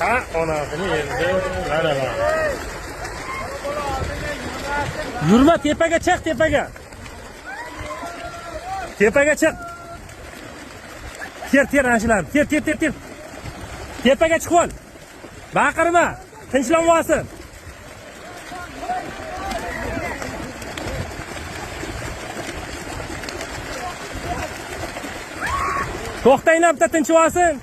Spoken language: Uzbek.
Ha, onasini endi. Mana. Yurma, tepaga chiq, tepaga. Tepaga chiq. Ter anchilar. Ter. Tepaga chiqib ol. Baqirma. Tinchlanib olsin. To'xtanglar, bitta tinchib olsin.